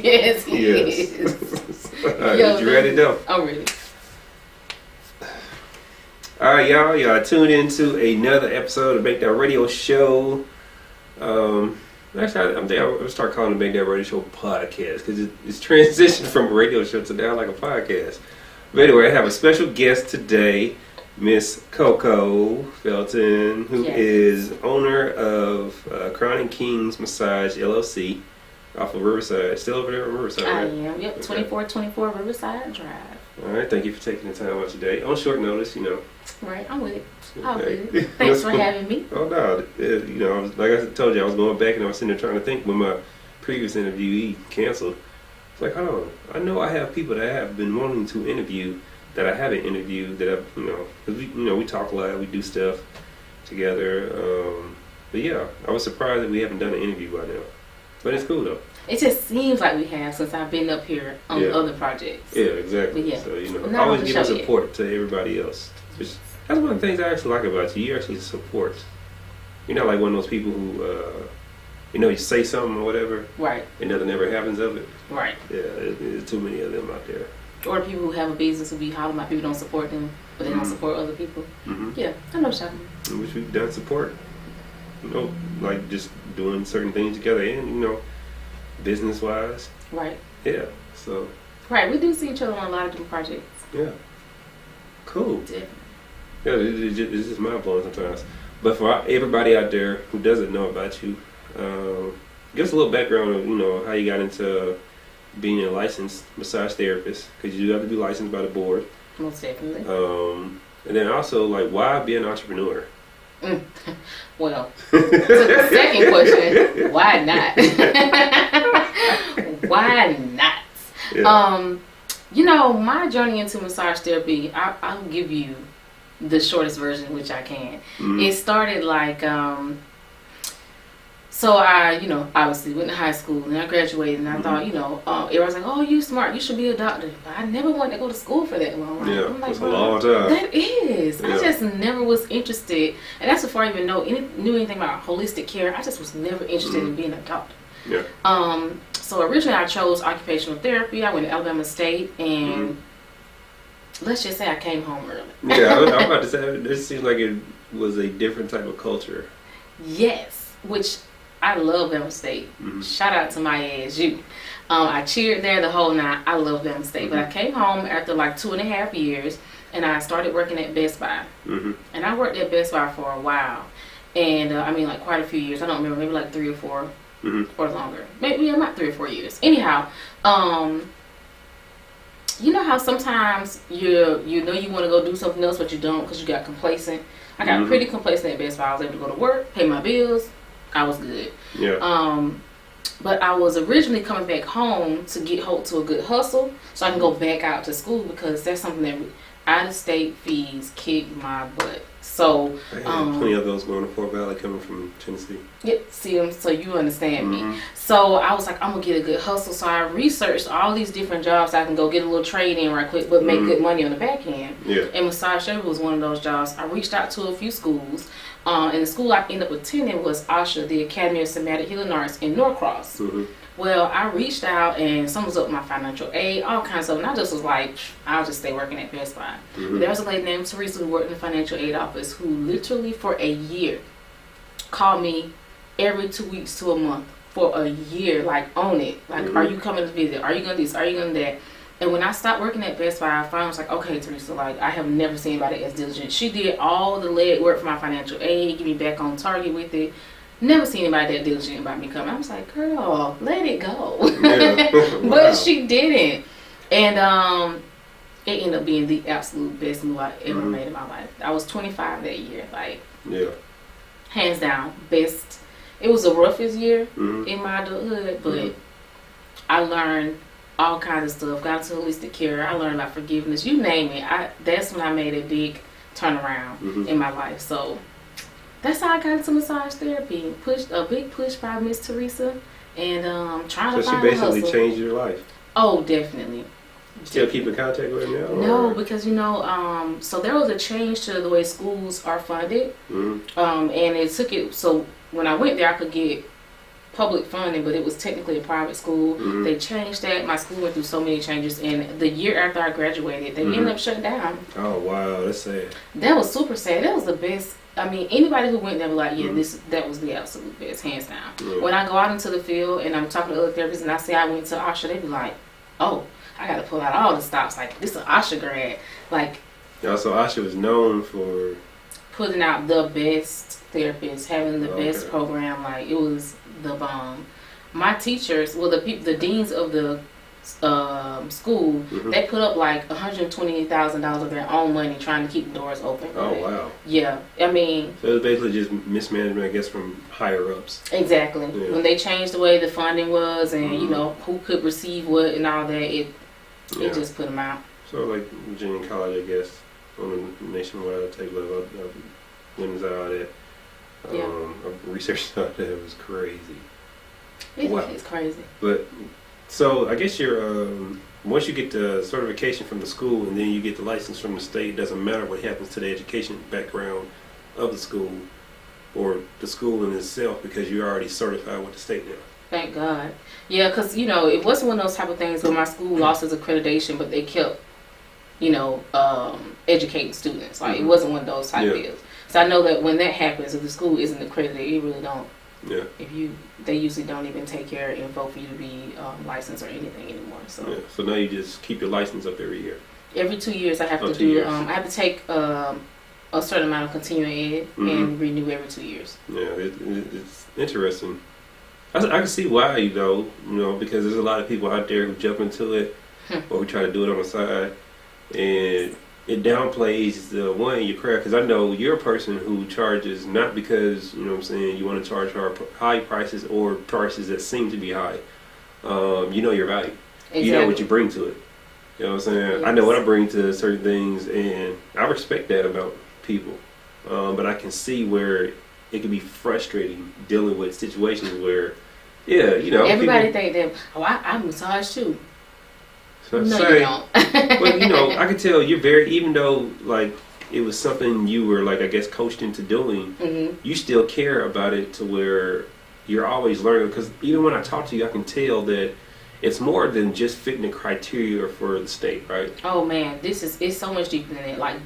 Yes, he is. All right, you ready though? I'm ready. All right, y'all. Y'all tuned into another episode of Make That Radio Show. Actually, I think I'll start calling the Make That Radio Show podcast because it's transitioned from a radio show to now like a podcast. But anyway, I have a special guest today, Miss Cocoa Felton, who is owner of Crown and Kings Massage LLC off of Riverside. Still over there on Riverside, right? I am. Yep, 2424 Riverside Drive. All right, thank you for taking the time out today. On short notice, you know. Right, I'm with it. I'm with it. Thanks for having me. Oh, no. You know, like I told you, I was going back and I was sitting there trying to think when my previous interviewee canceled. It's like, hold on. I know I have people that I have been wanting to interview that I haven't interviewed that I've, you know, because we talk a lot, we do stuff together. But yeah, I was surprised that we haven't done an interview by now. But it's cool though. It just seems like we have since I've been up here on other projects. Yeah, exactly. But yeah. So, you know, always give support to everybody else. That's one of the things I actually like about you. You actually support. You're not like one of those people who, you say something or whatever. Right. And nothing ever happens of it. Right. Yeah, there's too many of them out there. Or people who have a business who be hollering about people don't support them, but they don't support other people. Mm-hmm. Yeah, I know something. Which we've done support. You know, like just doing certain things together and, you know, business-wise. Right. Yeah, so. Right, we do see each other on a lot of different projects. Yeah. Cool. Definitely. Yeah, it's just mind-blowing sometimes. But for everybody out there who doesn't know about you, give us a little background of, you know, how you got into being a licensed massage therapist, because you do have to be licensed by the board. Most definitely. And then also, like, why be an entrepreneur? Well, to the second question, why not? Why not? Yeah. You know, my journey into massage therapy, I'll give you the shortest version, which I can. Mm-hmm. It started like, so I, you know, obviously went to high school and I graduated and I thought, you know, everyone's like, oh, you smart, you should be a doctor. But I never wanted to go to school for that long. Yeah, I'm like, that's a long time. That is. Yeah. I just never was interested. And that's before I even knew anything about holistic care. I just was never interested in being a doctor. Yeah. So originally I chose occupational therapy. I went to Alabama State and let's just say I came home early. Yeah, I was about to say, this seems like it was a different type of culture. Yes, which I love Alabama State. Mm-hmm. Shout out to my ASU. I cheered there the whole night. I love Alabama State. But I came home after like 2.5 years and I started working at Best Buy. Mm-hmm. And I worked at Best Buy for a while. And I mean like quite a few years. I don't remember, maybe like 3 or 4 or longer. Maybe not 3 or 4 years. Anyhow, you know how sometimes you know you want to go do something else but you don't because you got complacent. I got pretty complacent at Best Buy. I was able to go to work, pay my bills. I was good. Yeah. But I was originally coming back home to get hold to a good hustle so I can go back out to school because that's something that out of state fees kick my butt. So plenty of those going to Fort Valley coming from Tennessee. Yeah, see them, so you understand me. So I was like, I'm gonna get a good hustle. So I researched all these different jobs I can go get a little trade in right quick, but make good money on the back end. Yeah. And massage therapy was one of those jobs. I reached out to a few schools. And the school I ended up attending was ASHA, the Academy of Somatic Healing Arts in Norcross. Mm-hmm. Well, I reached out and someone was up with my financial aid, all kinds of stuff. And I just was like, I'll just stay working at Best Buy. Mm-hmm. There was a lady named Teresa who worked in the financial aid office who literally for a year called me every 2 weeks to a month for a year, like on it. Like, are you coming to visit? Are you going to this? Are you going to that? And when I stopped working at Best Buy, I finally was like, okay, Teresa, like, I have never seen anybody as diligent. She did all the leg work for my financial aid, get me back on target with it. Never seen anybody that diligent about me coming. I was like, girl, let it go. Yeah. Wow. But she didn't. And it ended up being the absolute best move I ever made in my life. I was 25 that year. Like, hands down, best. It was the roughest year in my adulthood, but I learned all kinds of stuff. Got into holistic care. I learned about forgiveness. You name it. That's when I made a big turnaround in my life. So that's how I got into massage therapy. A big push by Miss Teresa, and trying to find a hustle. So she basically changed your life. Oh, definitely. Still keep in contact with her now? No, because so there was a change to the way schools are funded, and it took it. So when I went there, I could get public funding, but it was technically a private school. Mm-hmm. They changed that. My school went through so many changes, and the year after I graduated, they ended up shutting down. Oh wow, that's sad. That was super sad. That was the best. I mean, anybody who went there was like, yeah, that was the absolute best, hands down. Yeah. When I go out into the field and I'm talking to other therapists and I say I went to Asha, they be like, oh, I got to pull out all the stops. Like, this is an Asha grad. Like, yeah, so Asha was known for putting out the best therapists, having the best program. Like, it was the bomb. My teachers, well, the deans of the school, they put up like $120,000 of their own money trying to keep the doors open. Oh wow! Yeah, I mean, so it was basically just mismanagement, I guess, from higher ups. Exactly. Yeah. When they changed the way the funding was, and you know who could receive what and all that, it just put them out. So like Virginia College, I guess, on the nationwide table, I went inside all that. I researched all that. It was crazy. It's crazy. But so I guess you're once you get the certification from the school and then you get the license from the state, it doesn't matter what happens to the education background of the school or the school in itself because you're already certified with the state now. Thank God. Yeah, because you know it wasn't one of those type of things where my school lost its accreditation, but they kept educating students. Like it wasn't one of those type deals. So I know that when that happens, if the school isn't accredited, you really don't. Yeah. They usually don't even take care of info for you to be licensed or anything anymore. So. Yeah. So now you just keep your license up every year. Every 2 years, I have to do. I have to take a certain amount of continuing ed and renew every 2 years. Yeah, it's interesting. I can see why because there's a lot of people out there who jump into it or who try to do it on the side, and it downplays your craft. Because I know you're a person who charges not because you want to charge high prices or prices that seem to be high. You know your value. Exactly. You know what you bring to it. You know what I'm saying? Yes. I know what I bring to certain things, and I respect that about people. But I can see where it can be frustrating dealing with situations where, everybody think that I massage too. So no, you don't. Well, I can tell you're even though like it was something you were like I guess coached into doing, you still care about it to where you're always learning. Because even when I talk to you, I can tell that it's more than just fitting the criteria for the state, right? Oh man, it's so much deeper than that. Like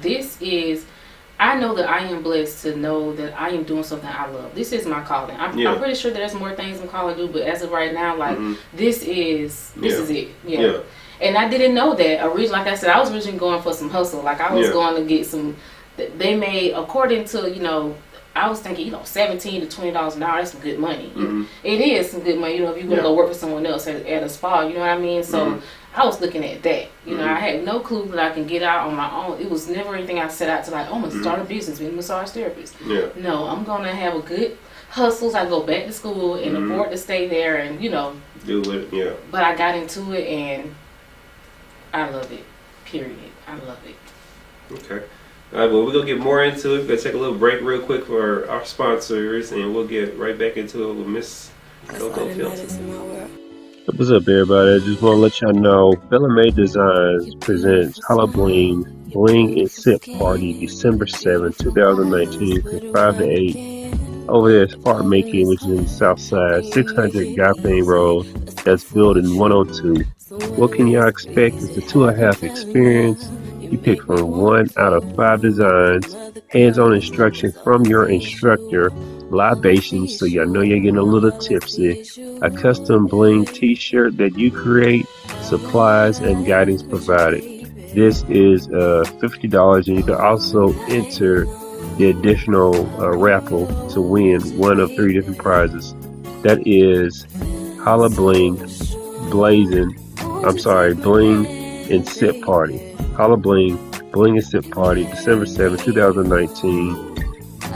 I know that I am blessed to know that I am doing something I love. This is my calling. I'm pretty sure that there's more things I'm called to do, but as of right now, like this is it. Yeah. And I didn't know that originally. Like I said, I was originally going for some hustle. Like I was going to get some. They made according to I was thinking $17 to $20 an hour. That's some good money. It is some good money. If you're gonna go work for someone else at a spa, you know what I mean. So I was looking at that. I had no clue that I can get out on my own. It was never anything I set out to like. Oh, I'm gonna start a business, being a massage therapist. Yeah. No, I'm gonna have a good hustles. I go back to school and afford to stay there, and do it. Yeah. But I got into it and I love it. Period. I love it. Okay. All right, well, we're going to get more into it. We're going to take a little break real quick for our sponsors, and we'll get right back into it with Miss Cocoa Felton. What's up, everybody? I just want to let y'all know Bella May Designs presents Holla Bling Bling and Sip Party December 7th, 2019 from 5 to 8 over there at Spark Macon, which is in the south side, 600 Gapane Road. That's building 102. What can y'all expect? It's a 2.5 experience. You pick from 1 out of 5 designs, hands-on instruction from your instructor, libations, so y'all know you're getting a little tipsy, a custom bling t-shirt that you create, supplies and guidance provided. This is $50, and you can also enter the additional raffle to win one of 3 different prizes. That is Holla Bling Bling and Sip Party. Holla Bling Bling and Sip Party, December 7, 2019,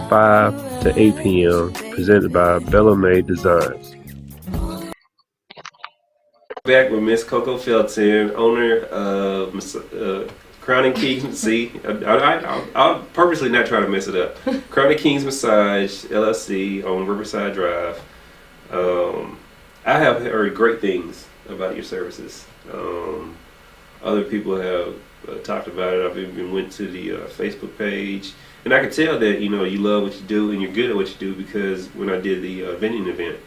5 to 8 p.m., presented by Bella May Designs. Back with Miss Cocoa Felton, owner of Crown and Kings. See, I'll purposely not try to mess it up. Crown and Kings Massage, LLC, on Riverside Drive. I have heard great things about your services. Other people have talked about it. I've even went to the Facebook page, and I can tell that you love what you do and you're good at what you do, because when I did the vending event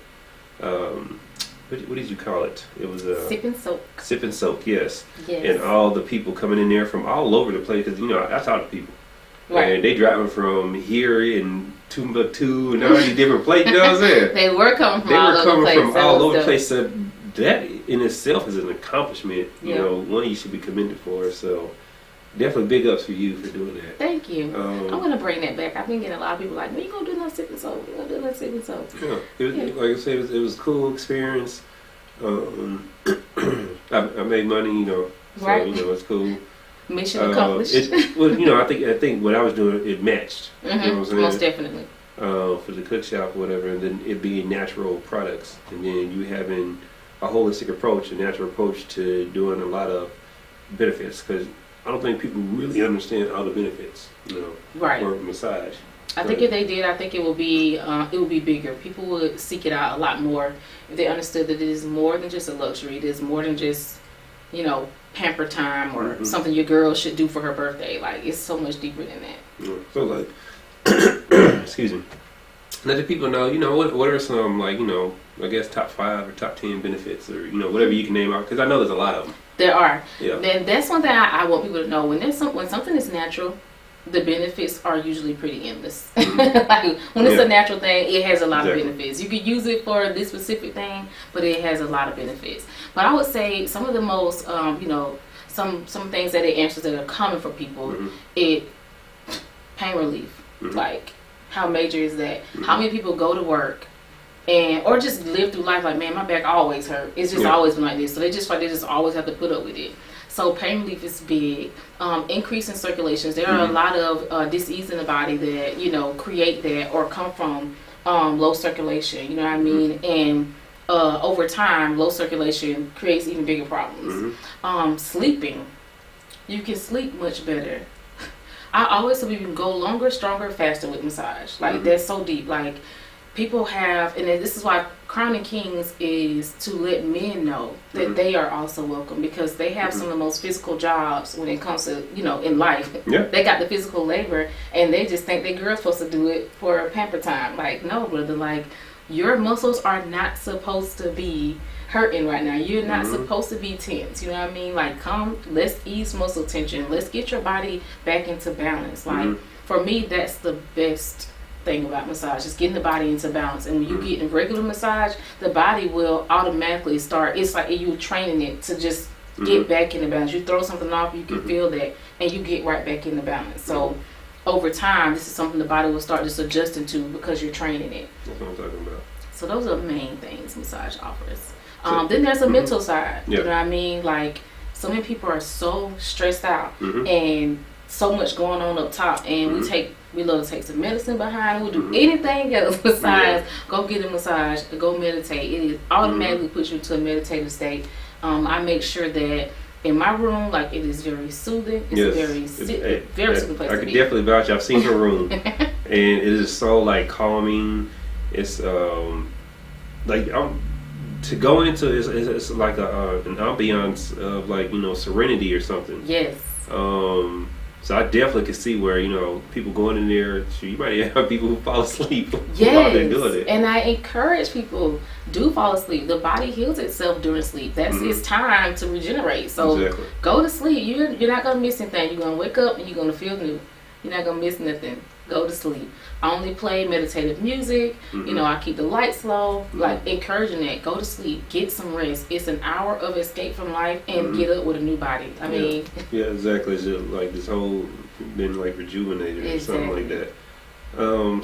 what did you call it? It was Sip and Soak. Sip and Soak, yes. Yes. And all the people coming in there from all over the place, because I talk to people, right? And they driving from here in Timbuktu and all these different places. You know what I'm saying? They were coming from all over the place. So that in itself is an accomplishment. You know, one you should be commended for. So definitely big ups for you for doing that. Thank you. I'm gonna bring that back. I've been getting a lot of people like, "When you gonna do no Sip and Soak? You gonna do no Sip and Soak?" Yeah, like I said, it was a cool experience. I made money, so right. It's cool. Mission accomplished. I think what I was doing, it matched. Mm-hmm. You know what I'm saying? Most definitely. For the cook shop, whatever, and then it being natural products, and then you having a holistic approach, a natural approach to doing a lot of benefits, because I don't think people really understand all the benefits, right. for massage. I think if they did, I think it would be bigger. People would seek it out a lot more if they understood that it is more than just a luxury. It is more than just, pamper time or mm-hmm. something your girl should do for her birthday. Like, it's so much deeper than that. Yeah. So, like, excuse me. Let the people know, what are some, I guess top 5 or top 10 benefits or, whatever you can name out, because I know there's a lot of them. There are. Yeah. Then that's one thing I want people to know. When something is natural, the benefits are usually pretty endless. Mm-hmm. Like, when it's a natural thing, it has a lot of benefits. You could use it for this specific thing, but it has a lot of benefits. But I would say some of the most, some things that it answers that are common for people, mm-hmm. Pain relief. Mm-hmm. Like, how major is that? Mm-hmm. How many people go to work or just live through life like, man, my back always hurt. It's just always been like this. So they just always have to put up with it. So pain relief is big. Increase in circulations. There are a lot of disease in the body that, create that or come from low circulation. You know what I mean? And over time, low circulation creates even bigger problems. Mm-hmm. Sleeping. You can sleep much better. I always tell people you can go longer, stronger, faster with massage. Like, that's so deep. Like, people have, and this is why Crowning Kings is to let men know that they are also welcome, because they have some of the most physical jobs when it comes to, in life. Yeah. They got the physical labor, and they just think their girl's supposed to do it for pamper time. Like, no, brother, like, your muscles are not supposed to be hurting right now. You're not supposed to be tense. You know what I mean? Like, let's ease muscle tension. Let's get your body back into balance. Like, for me, that's the best thing about massage, is getting the body into balance. And when you get in regular massage, the body will automatically start, it's like you're training it to just get back into balance. You throw something off, you can feel that, and you get right back into balance. So over time, this is something the body will start just adjusting to because you're training it. That's what I'm talking about. So those are the main things massage offers. Then there's a mental side. You know what I mean? Like, so many people are so stressed out and so much going on up top, and we love to take some medicine behind. We'll do anything else besides go get a massage, go meditate. It automatically puts you into a meditative state. I make sure that in my room, like, it is very soothing. It's very soothing place I to can be. definitely vouch. I've seen her room, and it is so, like, calming. It's to go into it's like an ambiance of, like, serenity or something. Yes. So I definitely can see where, people going in there, you might have people who fall asleep while they're doing it. And I encourage people, do fall asleep. The body heals itself during sleep. That's its time to regenerate. So go to sleep. You're not going to miss anything. You're going to wake up and you're going to feel new. You're not going to miss nothing. Go to sleep. I only play meditative music. I keep the lights low. Like, encouraging that. Go to sleep. Get some rest. It's an hour of escape from life, and get up with a new body. I mean. Yeah, exactly. It's just like this whole been like rejuvenated or something like that.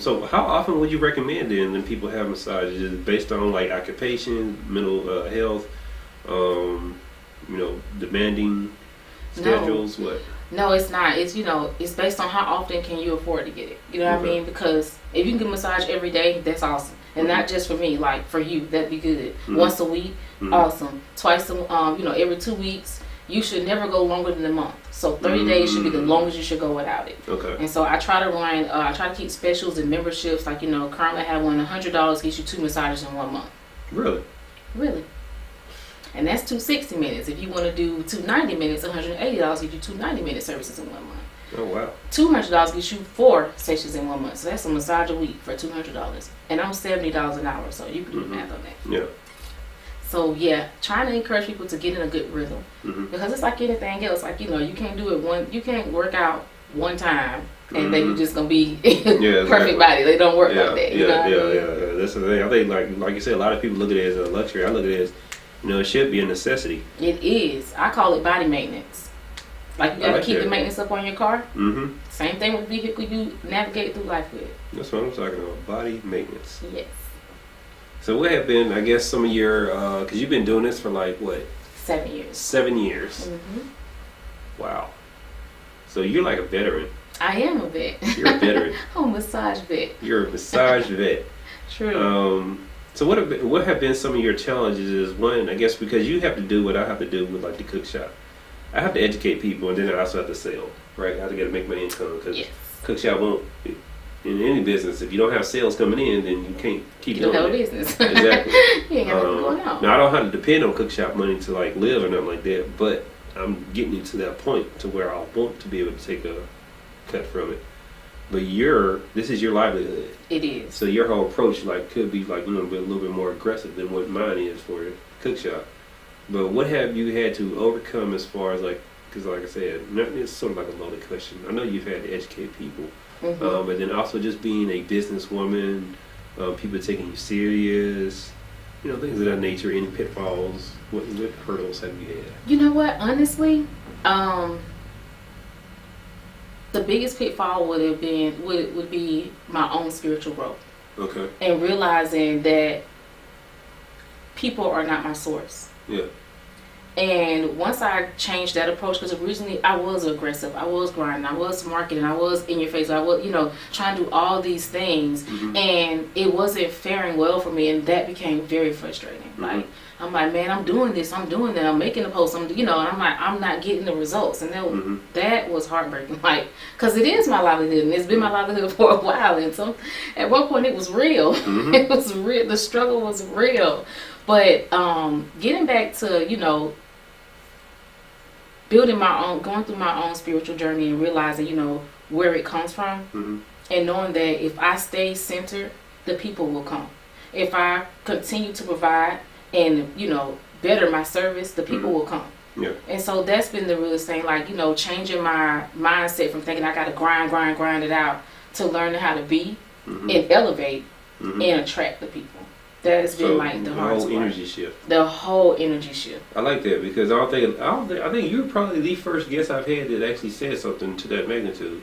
So how often would you recommend then when people have massages? Is it based on, like, occupation, mental health, demanding schedules? What? No, it's not. It's, it's based on how often can you afford to get it. You know what I mean? Because if you can get a massage every day, that's awesome. And not just for me, like, for you, that'd be good. Once a week, awesome. Twice every 2 weeks. You should never go longer than a month. So 30 days should be the longest you should go without it. Okay. And so I try to run, I try to keep specials and memberships. Like, currently I have one, $100 gets you 2 massages in 1 month. Really? Really. And that's 2 60 minutes. If you want to do 2 90 minutes, $180 gives you 2 90-minute services in 1 month. Oh, wow. $200 gets you 4 sessions in 1 month. So that's a massage a week for $200. And I'm $70 an hour, so you can do the math on that. Yeah. So, yeah, trying to encourage people to get in a good rhythm. Because it's like anything else. Like, you know, you can't do it you can't work out one time and then you're just going to be perfect body. They don't work like that. Yeah. That's the thing. I think, like you said, a lot of people look at it as a luxury. I look at it as, you know, it should be a necessity. It is. I call it body maintenance. Like, you got to keep the maintenance up on your car. Same thing with the vehicle you navigate through life with. That's what I'm talking about. Body maintenance. Yes. So what have been, I guess, some of your, because you've been doing this for like, what? 7 years. 7 years. Wow. So you're like a veteran. I am a vet. You're a veteran. I'm a massage vet. You're a massage vet. True. So what have been some of your challenges? Is one, I guess, because you have to do what I have to do with like the cook shop. I have to educate people, and then I also have to sell. Right? I have to get to make my income because cook shop won't. In any business, if you don't have sales coming in, then you can't keep doing it. You don't have a business. Exactly. You ain't got nothing going on. Now, I don't have to depend on cook shop money to like live or nothing like that, but I'm getting to that point to where I want to be able to take a cut from it. But this is your livelihood. It is. So your whole approach like could be like, you know, a little bit more aggressive than what mine is for the cook shop. But what have you had to overcome as far as like, because like I said, it's sort of like a loaded question. I know you've had to educate people. But then also just being a businesswoman, people taking you serious, you know, things of that nature. Any pitfalls? What hurdles have you had? You know what? Honestly, the biggest pitfall would be my own spiritual growth. Okay. And realizing that people are not my source. Yeah. And once I changed that approach, because originally I was aggressive, I was grinding, I was marketing, I was in your face, I was, you know, trying to do all these things, and it wasn't faring well for me, and that became very frustrating. Like, I'm like, man, I'm doing this, I'm doing that, I'm making a post, you know, and I'm like, I'm not getting the results, and that was heartbreaking, like, because it is my livelihood, and it's been my livelihood for a while, and so at one point it was real. It was real, the struggle was real, but getting back to, you know, going through my own spiritual journey and realizing, you know, where it comes from, and knowing that if I stay centered, the people will come. If I continue to provide and, you know, better my service, the people will come. Yeah. And so that's been the realest thing, like, you know, changing my mindset from thinking I got to grind it out to learning how to be and elevate and attract the people. That has been like the hardest part. The whole energy shift. The whole energy shift. I like that because I think you're probably the first guest I've had that actually said something to that magnitude.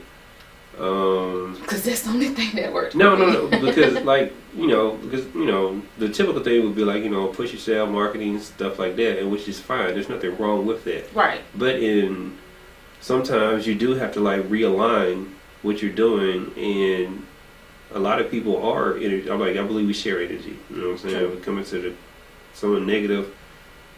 Because that's the only thing that works. No, because like the typical thing would be like, you know, push yourself, marketing, stuff like that, and which is fine. There's nothing wrong with that. Right. But sometimes you do have to like realign what you're doing, and a lot of people are energy. I'm like, I believe we share energy. You know what I'm saying? True. We come into someone negative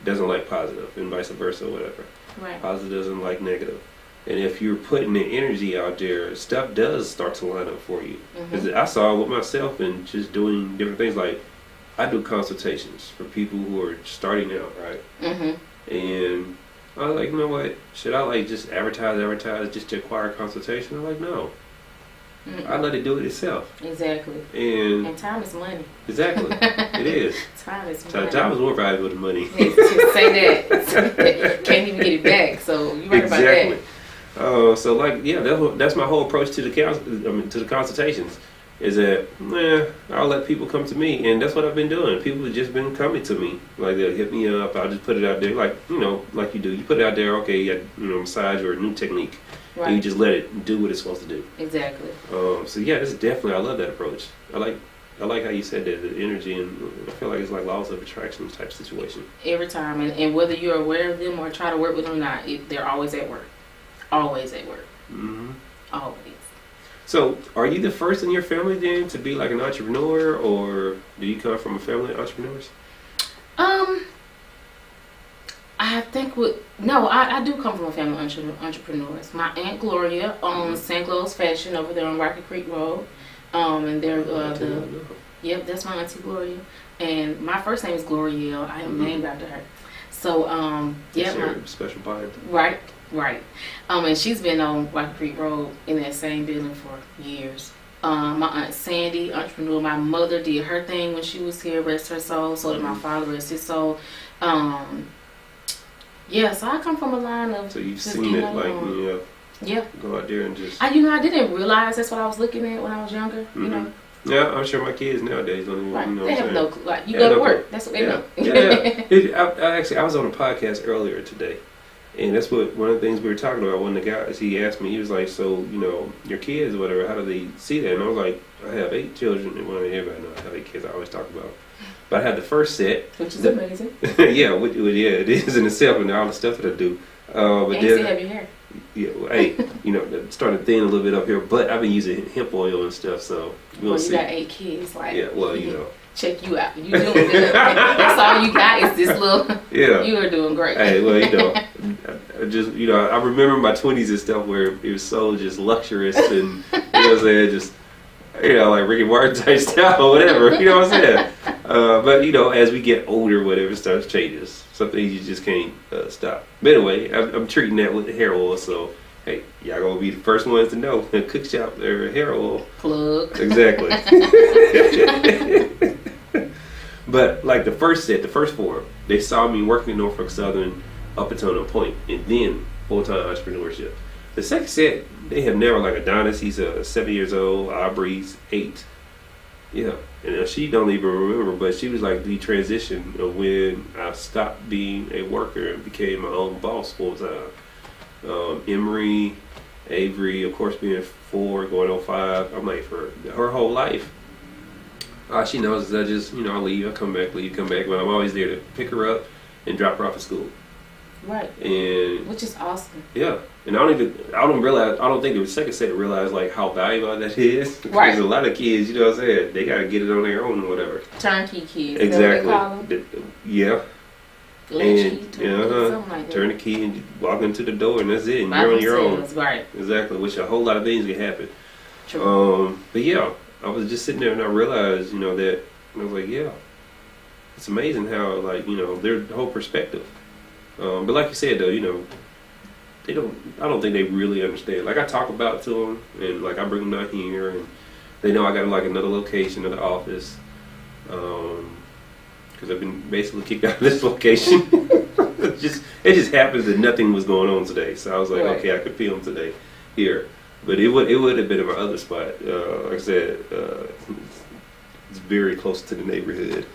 doesn't like positive, and vice versa, whatever. Right. Positive doesn't like negative. And if you're putting the energy out there, stuff does start to line up for you. Because I saw with myself and just doing different things. Like, I do consultations for people who are starting out, right? And I was like, you know what? Should I like just advertise just to acquire a consultation? I'm like, no. I let it do it itself. Exactly. And time is money. Exactly. It is. Time is money. Time is more valuable than money. Just say that. Can't even get it back. So you're right about that. So like, yeah, that's my whole approach to the consultations. Is that I'll let people come to me, and that's what I've been doing. People have just been coming to me, like they'll hit me up. I'll just put it out there, like, you know, like you do. You put it out there, okay, you know, massage or a new technique. Right. And you just let it do what it's supposed to do. Exactly. So yeah, this is definitely, I love that approach. I like how you said that, the energy, and I feel like it's like laws of attraction type situation. Every time, and whether you're aware of them or try to work with them or not, they're always at work. Always at work. Always. So, are you the first in your family then to be like an entrepreneur, or do you come from a family of entrepreneurs? I think I do come from a family of entrepreneurs. My Aunt Gloria owns St. Clair's Fashion over there on Rocky Creek Road. And they're that's my Auntie Gloria. And my first name is Glorielle. I am named after her. So, special bond. Right. And she's been on Rocky Creek Road in that same building for years. My Aunt Sandy, entrepreneur, my mother did her thing when she was here, rest her soul. So did my father, rest his soul. So I come from a line of. So you've seen it, like, yeah. Go out there and just. I didn't realize that's what I was looking at when I was younger. Mm-hmm. You know. Yeah, I'm sure my kids nowadays don't even. Right. You know they what have I'm no saying? clue. Like, you go to work. That's what they know. I was on a podcast earlier today, and that's what one of the things we were talking about. One of the guys, he asked me, he was like, "So, your kids, or whatever, how do they see that?" And I was like, "I have 8 children, and everybody knows I have 8 kids. I always talk about." But I had the first set, which is amazing. yeah, it is in itself, and all the stuff that I do. But and you still have your hair. Yeah, hey, started thin a little bit up here, but I've been using hemp oil and stuff, so we'll see. You got 8 kids, like. Yeah, well, check you out. You doing good. That's all you got is this little. Yeah. You are doing great. Hey, well, I just, I remember my 20s and stuff where it was so just luxurious and, you know what I'm saying, just, like Ricky Martin type style or whatever, you know what I'm saying? But, as we get older, whatever stuff changes. Some things you just can't stop. But anyway, I'm treating that with the hair oil, so. Hey, y'all gonna be the first ones to know. Cook shop their hair oil. Plug. Exactly. But like the first 4, they saw me working in Norfolk Southern up until a point, and then full-time entrepreneurship. The second set, they have never, like Adonis, he's 7 years old, Aubrey's 8. Yeah, and she don't even remember, but she was like the transition of when I stopped being a worker and became my own boss full-time. Emery, Avery, of course, being 4, going on 5. I'm like, for her whole life, all she knows is I just, I leave, I come back, but I'm always there to pick her up and drop her off at school. Right. And which is awesome. Yeah, and I don't think the second set realized like how valuable that is. Because right. A lot of kids, you know what I'm saying, they gotta get it on their own or whatever. Turnkey kids. Exactly. Yeah. And like turn the key and walk into the door, and that's it. And you're on your own. Right. Exactly. Which a whole lot of things can happen. True. But yeah, I was just sitting there and I realized, that I was like, yeah, it's amazing how like their whole perspective. But like you said though, they don't. I don't think they really understand. Like I talk about it to them, and like I bring them down here, and they know I got like another location, another office. Because I've been basically kicked out of this location. it just happens that nothing was going on today. So I was like, okay, I could film today here. But it would have been in my other spot. Like I said, it's very close to the neighborhood.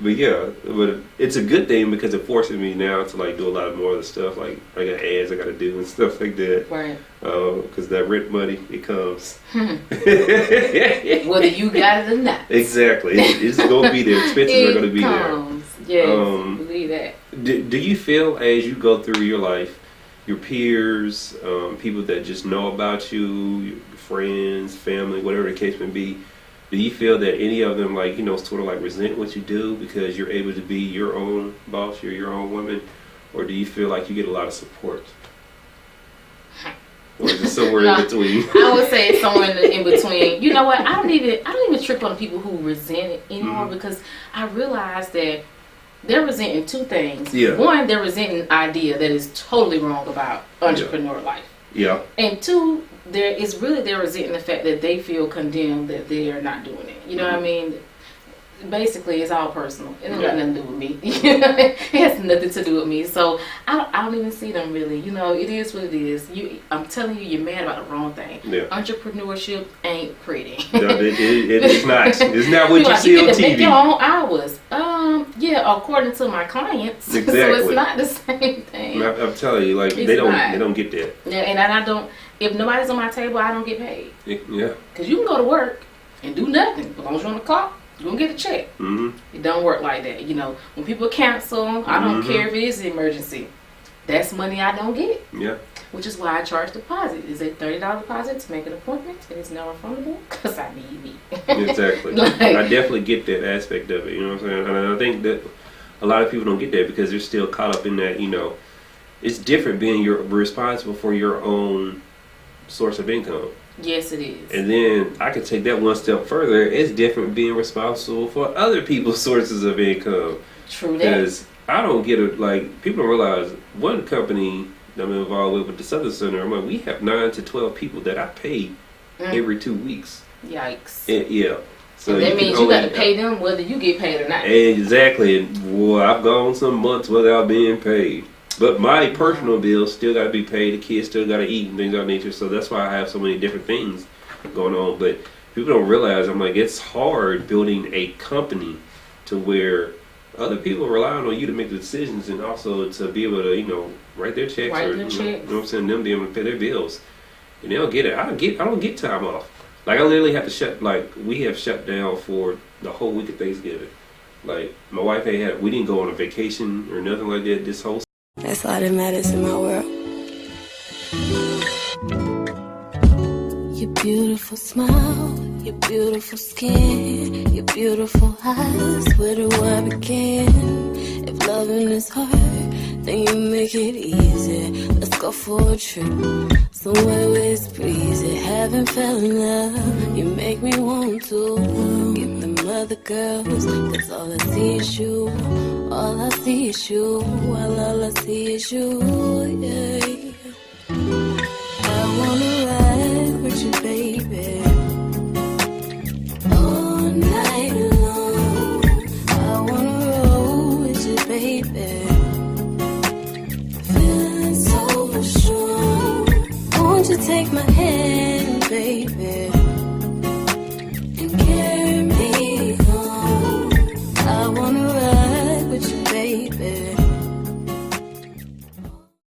But it's a good thing because it forces me now to like do a lot more of the stuff. Like I got ads I got to do and stuff like that. Right. Because that rent money, it comes. Whether you got it or not. Exactly. It's going to be there. Expenses are going to be comes. There. Yes. Believe that. Do you feel as you go through your life, your peers, people that just know about you, your friends, family, whatever the case may be, do you feel that any of them, like, sort of like resent what you do because you're able to be your own boss, you're your own woman? Or do you feel like you get a lot of support? Or is it somewhere in between? I would say it's somewhere in between. You know what? I don't even trip on people who resent it anymore because I realize that they're resenting 2 things. Yeah. 1, they're resenting an idea that is totally wrong about entrepreneur life. Yeah. And 2, they're resenting the fact that they feel condemned that they are not doing it. You know what I mean? Basically, it's all personal. It ain't got nothing to do with me. It has nothing to do with me. So I don't even see them really. It is what it is. I'm telling you, you're mad about the wrong thing. Yeah. Entrepreneurship ain't pretty. No, it's not. It's not what you see on TV. You make your own hours. According to my clients. Exactly. So it's not the same thing. I'm telling you, like they don't get that. Yeah, and I don't. If nobody's on my table, I don't get paid. Yeah. Because you can go to work and do nothing as long as you're on the clock. You're going to get a check. Mm-hmm. It don't work like that. When people cancel, I don't care if it is an emergency. That's money I don't get. Yeah. Which is why I charge deposit. It's a $30 deposit to make an appointment, and it's never refundable because I need me. Exactly. I definitely get that aspect of it. You know what I'm saying? And I think that a lot of people don't get that because they're still caught up in that, it's different being responsible for your own source of income. Yes, it is. And then I could take that one step further. It's different being responsible for other people's sources of income. True that. Because I don't get it. Like, people don't realize one company that I'm involved with the Southern Center, I'm like, we have 9 to 12 people that I pay every 2 weeks. Yikes. Yeah. So and that means you got to pay them whether you get paid or not. Exactly. Well, I've gone some months without being paid. But my personal bills still got to be paid. The kids still got to eat and things of that nature. So that's why I have so many different things going on. But people don't realize, I'm like, it's hard building a company to where other people are relying on you to make the decisions and also to be able to, you know, write their checks. You know what I'm saying? Them be able to pay their bills. And they don't get it. I don't get time off. Like, I literally have to we have shut down for the whole week of Thanksgiving. Like, my wife we didn't go on a vacation or nothing like that this whole. That's all that matters in my world. Your beautiful smile, your beautiful skin, your beautiful eyes, where the world begin. If loving is hard, then you make it easy. Let's go for a trip, somewhere where it's breezy. Haven't fell in love, you make me want to get them other girls, cause all I see is you. All I see is you, all I see is you, yeah. I wanna ride with you, baby, all night long. I wanna roll with you, baby, feeling so strong. Won't you take my hand, baby?